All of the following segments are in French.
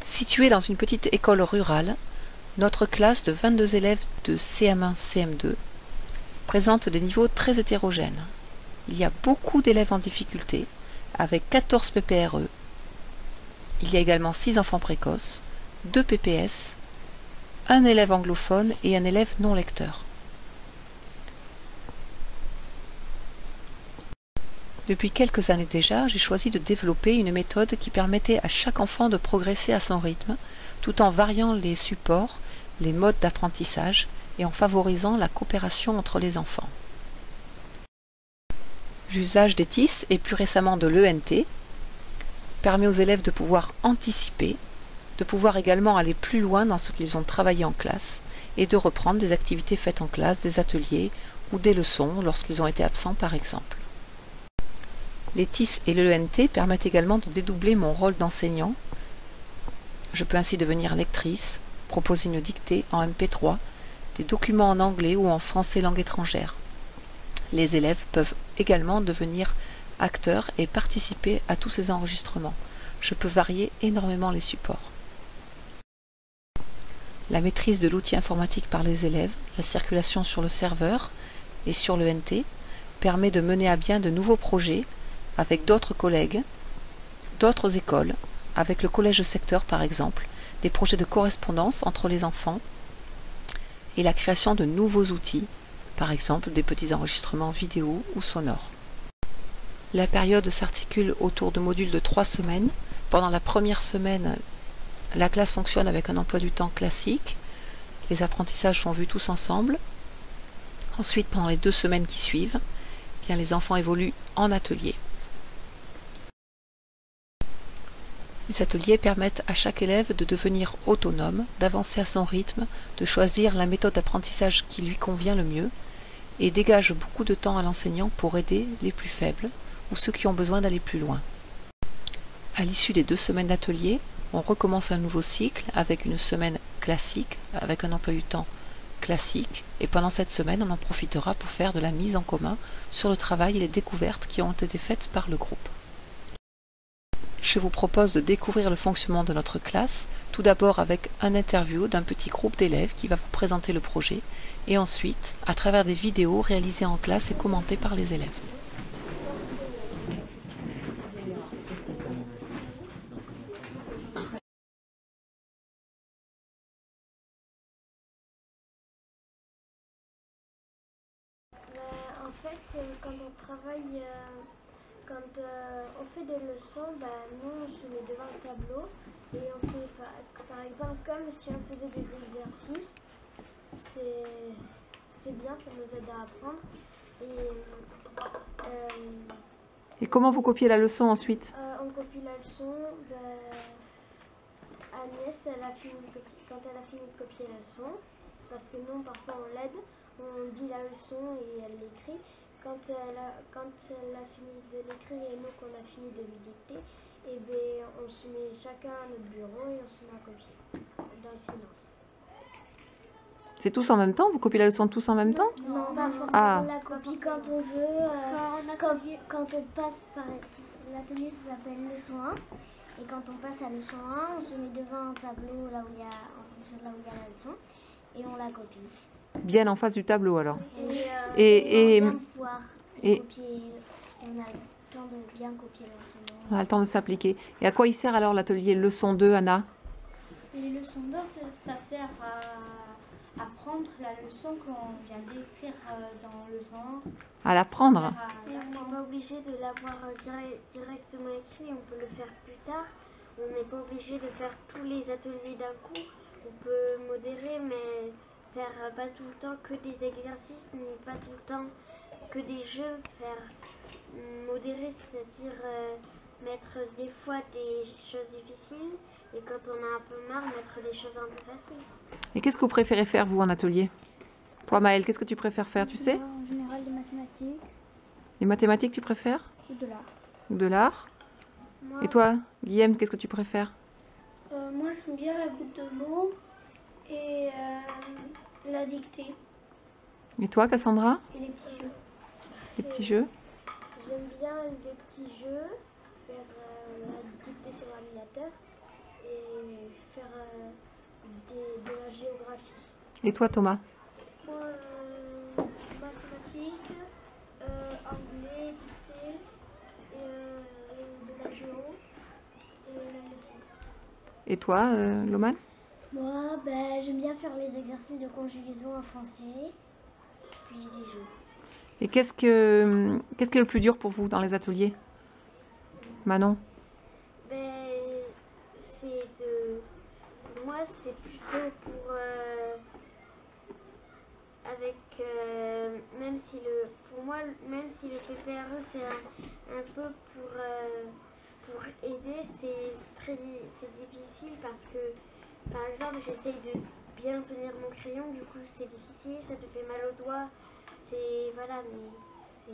Située dans une petite école rurale, notre classe de 22 élèves de CM1, CM2 présente des niveaux très hétérogènes. Il y a beaucoup d'élèves en difficulté, avec 14 PPRE. Il y a également 6 enfants précoces, 2 PPS, un élève anglophone et un élève non lecteur. Depuis quelques années déjà, j'ai choisi de développer une méthode qui permettait à chaque enfant de progresser à son rythme, tout en variant les supports, les modes d'apprentissage et en favorisant la coopération entre les enfants. L'usage des TIS et plus récemment de l'ENT permet aux élèves de pouvoir anticiper, de pouvoir également aller plus loin dans ce qu'ils ont travaillé en classe et de reprendre des activités faites en classe, des ateliers ou des leçons lorsqu'ils ont été absents par exemple. Les TIS et l'ENT permettent également de dédoubler mon rôle d'enseignant. Je peux ainsi devenir lectrice, proposer une dictée en MP3, des documents en anglais ou en français langue étrangère. Les élèves peuvent également devenir acteurs et participer à tous ces enregistrements. Je peux varier énormément les supports. La maîtrise de l'outil informatique par les élèves, la circulation sur le serveur et sur l'ENT permet de mener à bien de nouveaux projets avec d'autres collègues, d'autres écoles, avec le collège secteur par exemple, des projets de correspondance entre les enfants et la création de nouveaux outils, par exemple des petits enregistrements vidéo ou sonores. La période s'articule autour de modules de 3 semaines. Pendant la première semaine, la classe fonctionne avec un emploi du temps classique. Les apprentissages sont vus tous ensemble. Ensuite, pendant les 2 semaines qui suivent, bien, les enfants évoluent en atelier. Les ateliers permettent à chaque élève de devenir autonome, d'avancer à son rythme, de choisir la méthode d'apprentissage qui lui convient le mieux et dégagent beaucoup de temps à l'enseignant pour aider les plus faibles ou ceux qui ont besoin d'aller plus loin. À l'issue des 2 semaines d'atelier, on recommence un nouveau cycle avec une semaine classique, avec un emploi du temps classique, et pendant cette semaine, on en profitera pour faire de la mise en commun sur le travail et les découvertes qui ont été faites par le groupe. Je vous propose de découvrir le fonctionnement de notre classe, tout d'abord avec un interview d'un petit groupe d'élèves qui va vous présenter le projet, et ensuite à travers des vidéos réalisées en classe et commentées par les élèves. En fait, quand on travaille, quand on fait des leçons, nous on se met devant le tableau et on fait par exemple comme si on faisait des exercices. C'est bien, ça nous aide à apprendre. Et comment vous copiez la leçon ensuite? On copie la leçon. Agnès, quand elle a fini de copier la leçon, parce que nous parfois on l'aide, on dit la leçon et elle l'écrit. Quand elle a fini de l'écrire et nous qu'on a fini de lui dicter, et on se met chacun à notre bureau et on se met à copier dans le silence. C'est tous en même temps? Vous copiez la leçon tous en même temps? Non, pas forcément. Ah. On la copie quand on veut. Quand on passe par l'atelier, ça s'appelle leçon 1. Et quand on passe à leçon 1, on se met devant un tableau là où il y a la leçon et on la copie. Bien en face du tableau alors. Et on a pouvoir copier. On a le temps de bien copier lentement. On a le temps de s'appliquer. Et à quoi il sert alors l'atelier leçon 2, Anna? Les leçons 2, ça sert à apprendre la leçon qu'on vient d'écrire dans le leçon 1. À l'apprendre? On n'est pas obligé de l'avoir directement écrit, on peut le faire plus tard. On n'est pas obligé de faire tous les ateliers d'un coup. On peut modérer, mais faire pas tout le temps que des exercices, ni pas tout le temps que des jeux. Faire modérer, c'est-à-dire mettre des fois des choses difficiles et quand on a un peu marre, mettre des choses un peu faciles. Et qu'est-ce que vous préférez faire vous en atelier? Toi Maëlle, qu'est-ce que tu préfères faire, tu sais? En général, des mathématiques. Les mathématiques tu préfères? Ou de l'art. Ou de l'art? Et toi, Guillaume, qu'est-ce que tu préfères? Moi, j'aime bien la goutte de mots et la dictée. Et toi, Cassandra? Et les petits jeux. Les petits jeux? J'aime bien les petits jeux, faire la dictée sur l'ordinateur et faire de la géographie. Et toi, Thomas? Moi, mathématiques, anglais, dictée, de la géo et la leçon. Et toi, Loman? Moi, j'aime bien faire les exercices de conjugaison en français, puis des jeux. Et qu'est-ce qui est le plus dur pour vous dans les ateliers? Manon? Pour moi, c'est plutôt pour même si le PPRE c'est un peu pour aider, c'est difficile parce que par exemple j'essaye de bien tenir mon crayon, du coup c'est difficile, ça te fait mal au doigt, voilà, mais c'est...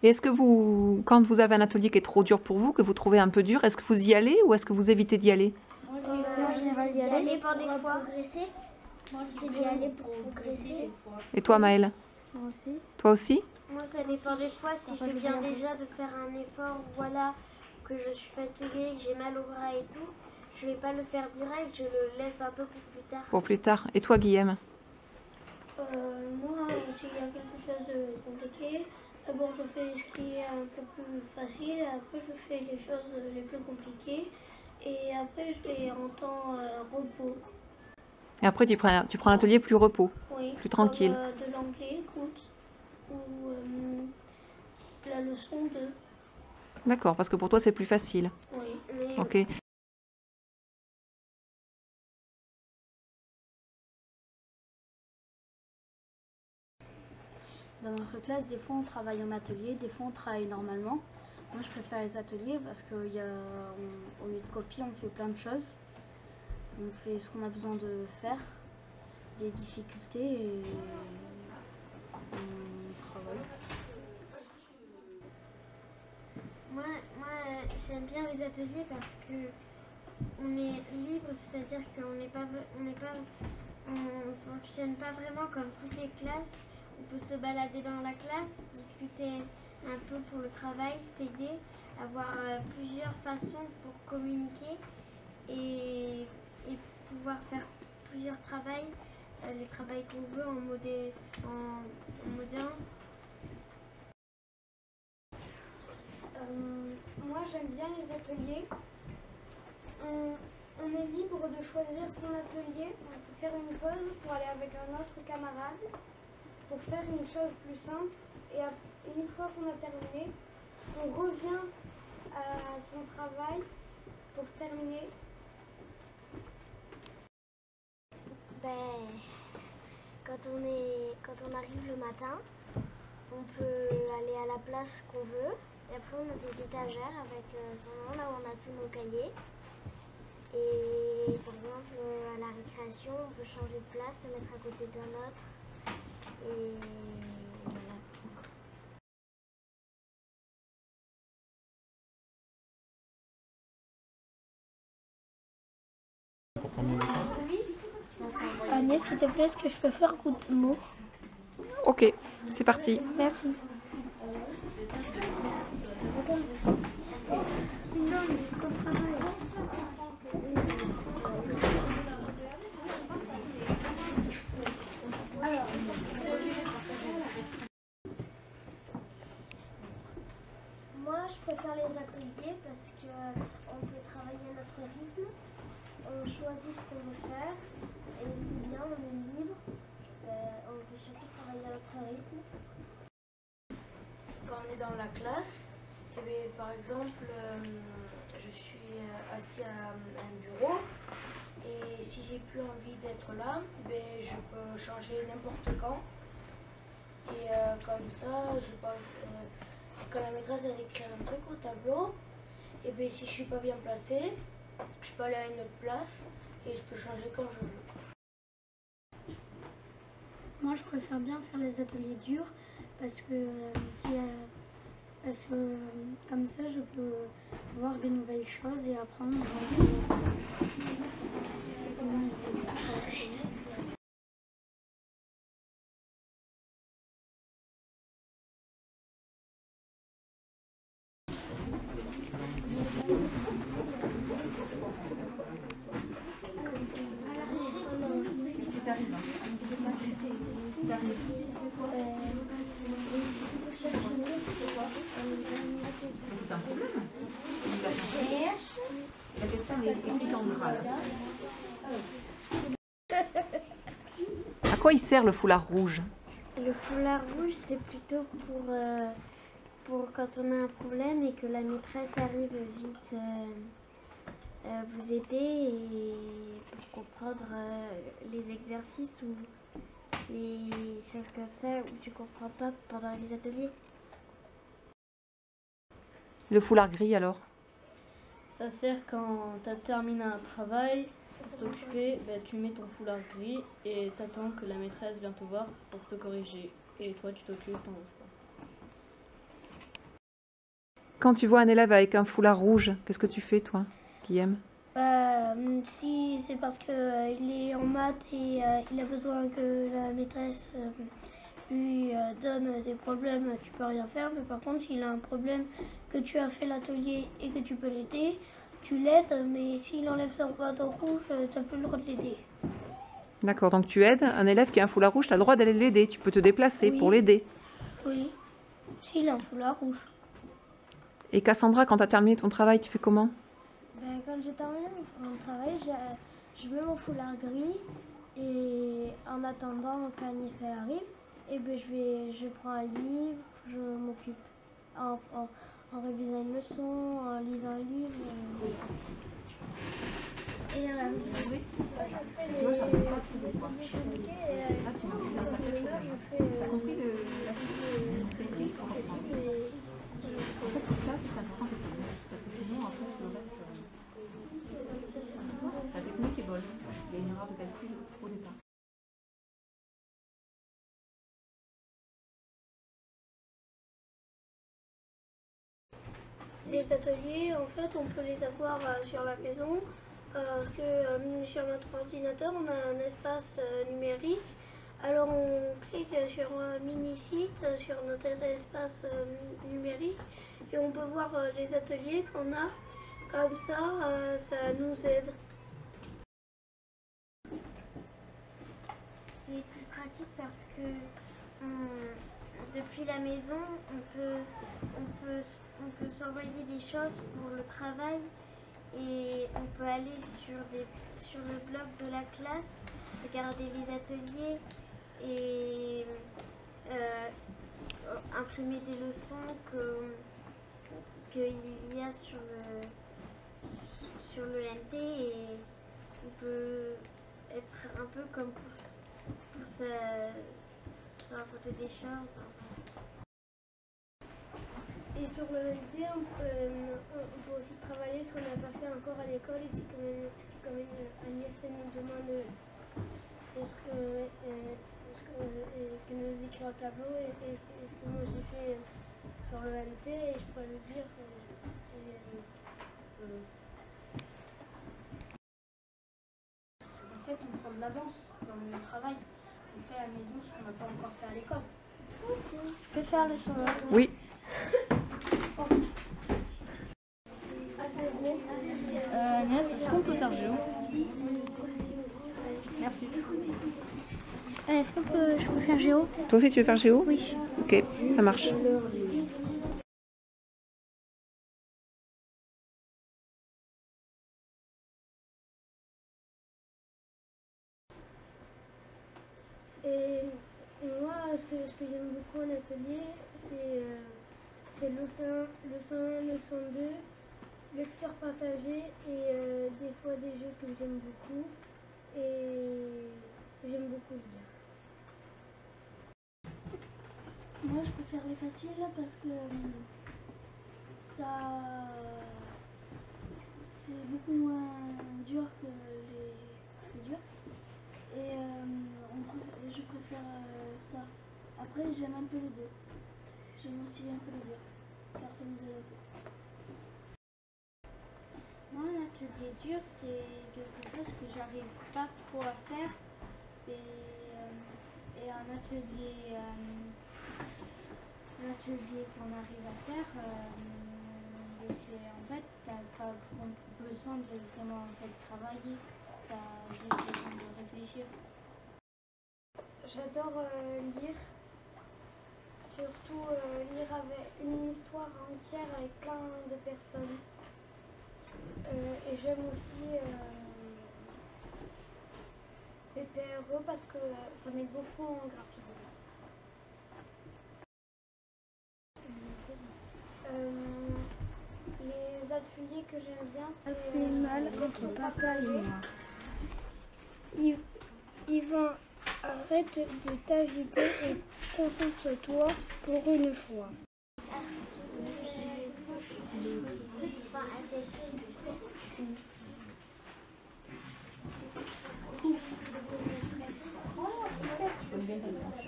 Et est-ce que vous, quand vous avez un atelier qui est trop dur pour vous, que vous trouvez un peu dur, est-ce que vous y allez ou est-ce que vous évitez d'y aller? Moi j'essaie d'y aller pour des fois. Moi j'essaie d'y aller pour progresser. Et toi, Maëlle? Moi aussi. Toi aussi? Moi ça dépend des fois, si je viens déjà de faire un effort, voilà, que je suis fatiguée, que j'ai mal au bras et tout, je vais pas le faire direct, je le laisse un peu pour plus tard. Pour plus tard. Et toi, Guillaume? Moi, s'il y a quelque chose de compliqué, d'abord je fais ce qui est un peu plus facile, après je fais les choses les plus compliquées et après je vais en temps repos. Et après, tu prends l'atelier plus repos, Oui, plus tranquille. de l'anglais, écoute, ou la leçon 2. D'accord, parce que pour toi, c'est plus facile. Oui. Mais Ok. Dans notre classe, des fois on travaille en atelier, des fois on travaille normalement. Moi je préfère les ateliers parce qu'au lieu de copier, on fait plein de choses. On fait ce qu'on a besoin de faire, des difficultés et on travaille. moi j'aime bien les ateliers parce que on est libre, c'est-à-dire on fonctionne pas vraiment comme toutes les classes. On peut se balader dans la classe, discuter un peu pour le travail, s'aider, avoir plusieurs façons pour communiquer et pouvoir faire plusieurs travails, les travails qu'on veut en moderne. Moi j'aime bien les ateliers. On est libre de choisir son atelier. On peut faire une pause pour aller avec un autre camarade pour faire une chose plus simple. Et une fois qu'on a terminé, on revient à son travail pour terminer. Quand on arrive le matin, on peut aller à la place qu'on veut. Et après, on a des étagères avec son nom, là où on a tous nos cahiers. Et par exemple, à la récréation, on peut changer de place, se mettre à côté d'un autre. Et voilà. Agnès, s'il te plaît, est-ce que je peux faire coup de mots? Ok, c'est parti. Merci. Moi, je préfère les ateliers parce qu'on peut travailler à notre rythme, on choisit ce qu'on veut faire et c'est bien, on est libre, on peut surtout travailler à notre rythme. Quand on est dans la classe, eh bien, par exemple, je suis assis à un bureau et si j'ai plus envie d'être là, eh bien, je peux changer n'importe quand. Et comme ça, quand la maîtresse elle écrit un truc au tableau, et bien, si je suis pas bien placée, je peux aller à une autre place et je peux changer quand je veux. Moi, je préfère bien faire les ateliers durs parce que comme ça, je peux voir des nouvelles choses et apprendre. C'est un problème. La question est écrite en gras. À quoi il sert le foulard rouge? Le foulard rouge, c'est plutôt pour quand on a un problème et que la maîtresse arrive vite vous aider et pour comprendre les exercices ou les choses comme ça où tu comprends pas pendant les ateliers. Le foulard gris alors? Ça sert quand tu as terminé un travail, pour t'occuper, tu mets ton foulard gris et t'attends que la maîtresse vienne te voir pour te corriger. Et toi, tu t'occupes pendant ce temps. Quand tu vois un élève avec un foulard rouge, qu'est-ce que tu fais toi, Guillaume? Si c'est parce qu'il est en maths et il a besoin que la maîtresse lui donne des problèmes, tu peux rien faire. Mais par contre, s'il a un problème que tu as fait l'atelier et que tu peux l'aider, tu l'aides. Mais s'il enlève son bandeau rouge, tu n'as plus le droit de l'aider. D'accord, donc tu aides un élève qui a un foulard rouge, tu as le droit d'aller l'aider, tu peux te déplacer Oui. pour l'aider. Oui, s'il a un foulard rouge. Et Cassandra, quand tu as terminé ton travail, tu fais comment? Quand j'ai terminé mon travail, je mets mon foulard gris et en attendant qu'Agnès arrive, je prends un livre, je m'occupe en révisant une leçon, en lisant un livre. Et je fais les compliqués et je fais Parce que sinon, en fait, le reste, la technique est bonne. Il y a une erreur de calcul au départ. Les ateliers, en fait, on peut les avoir sur la maison parce que sur notre ordinateur, on a un espace numérique. Alors on clique sur un mini-site sur notre espace numérique et on peut voir les ateliers qu'on a. Comme ça, ça nous aide. C'est plus pratique parce que depuis la maison, on peut s'envoyer des choses pour le travail et on peut aller sur le blog de la classe, regarder les ateliers et imprimer des leçons qu'il y a sur le NT et on peut être un peu comme pour se raconter des choses. Et sur le NT, on peut aussi travailler ce qu'on n'a pas fait encore à l'école. Et si quand même Agnès nous demande est-ce que nous écrit un tableau et ce que moi j'ai fait sur le NT, et je pourrais le dire. En fait, on prend de l'avance dans le travail. On fait à la maison ce qu'on n'a pas encore fait à l'école. Je peux faire le son. Oui. Agnès, est-ce qu'on peut faire géo? Merci. Est-ce que je peux faire géo? Toi aussi, tu veux faire géo? Oui. Ok, ça marche. Et moi, ce que j'aime beaucoup en atelier, c'est leçon 1, leçon 2, lecture partagée et des fois des jeux que j'aime beaucoup. Et j'aime beaucoup lire. Moi, je préfère les faciles parce que c'est beaucoup moins dur que les durs. Et je préfère ça. Après, j'aime un peu les deux. J'aime aussi un peu les deux, car ça nous aide un peu. Moi, un atelier dur, c'est quelque chose que j'arrive pas trop à faire. Et un atelier qu'on arrive à faire, en fait, t'as pas besoin de vraiment travailler, t'as juste besoin de réfléchir. j'adore lire. Surtout lire avec une histoire entière avec plein de personnes. Et j'aime aussi PPRE parce que ça m'aide beaucoup en graphisme. Les ateliers que j'aime bien, C'est mal entre papa et moi. Yvan, arrête de t'agiter et concentre-toi pour une fois.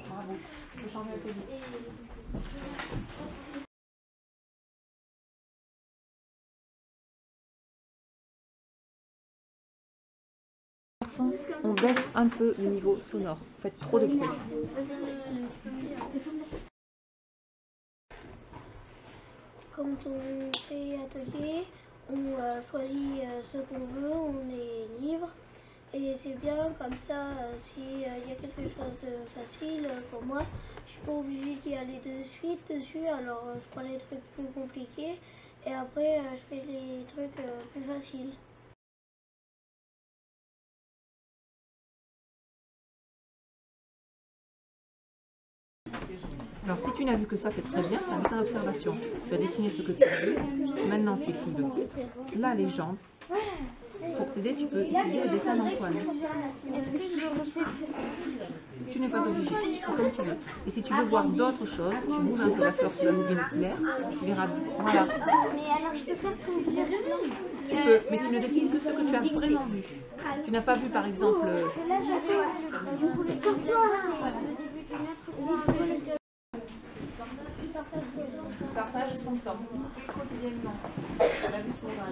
Bravo. Je vais changer la télé. On baisse un peu le niveau sonore. Vous faites trop de bruit. Quand on fait atelier, on choisit ce qu'on veut, on est libre. Et c'est bien comme ça, s'il y a quelque chose de facile pour moi, je suis pas obligée d'y aller de suite dessus, alors je prends les trucs plus compliqués et après je fais les trucs plus faciles. Alors si tu n'as vu que ça, c'est très bien, c'est un dessin d'observation. Tu as dessiné ce que tu as vu, maintenant tu écris le titre, la légende. Pour t'aider, tu peux utiliser le dessin d'Antoine. Est-ce que je refais? Tu n'es pas obligé, c'est comme tu veux. Et si tu veux voir d'autres choses, tu bouges un peu la fleur, tu vas mouiller le clair, tu verras. Voilà. Mais alors je peux faire ce qu'on fait. Tu peux, mais tu ne dessines que ce que tu as vraiment vu. Si tu n'as pas vu par exemple. Là j'avais le début d'une lettre. Partage son temps quotidiennement. On l'a vu souvent.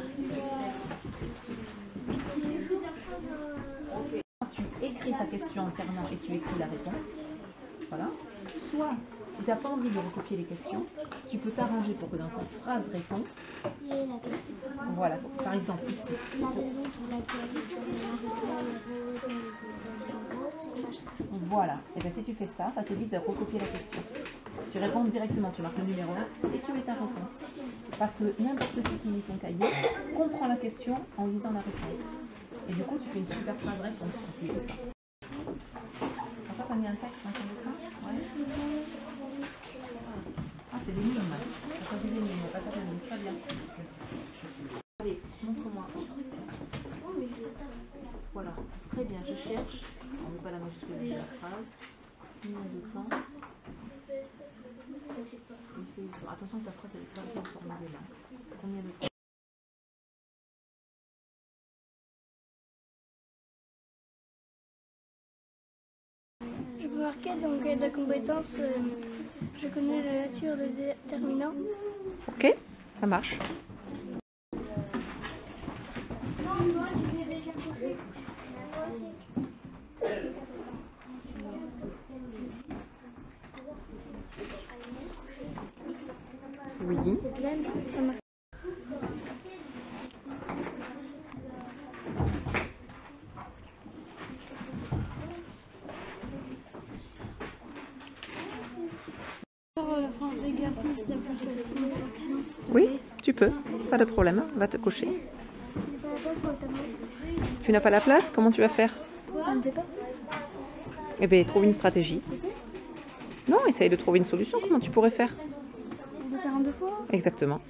Tu écris ta question entièrement et tu écris la réponse. Voilà. Soit, si tu n'as pas envie de recopier les questions, tu peux t'arranger pour que dans ta phrase réponse, voilà, par exemple ici. Voilà. Et bien si tu fais ça, ça t'évite de recopier la question. Tu réponds directement, tu marques le numéro et tu mets ta réponse. Parce que n'importe qui lit ton cahier comprend la question en lisant la réponse. Et du coup, tu fais une super phrase réponse en plus de ça. Toi, tu as mis un texte dans ton dessin? Ouais. Ah, c'est des lignes. Tu as choisi des lignes, pas ta ligne. Très bien. Allez, montre-moi. Voilà, très bien, je cherche. On ne met pas la majuscule de la phrase. Combien de temps? Attention que ta phrase n'est pas bien formulée là. Combien de temps? Je peux marquer donc de compétences, je connais la nature des déterminants. Ok, ça marche. Oui. Exercice d'application. Oui, tu peux, pas de problème, on va te cocher. Tu n'as pas la place, comment tu vas faire? On ne sait pas. Eh bien, trouve une stratégie. Non, essaye de trouver une solution, comment tu pourrais faire? On peut faire en deux fois. Exactement.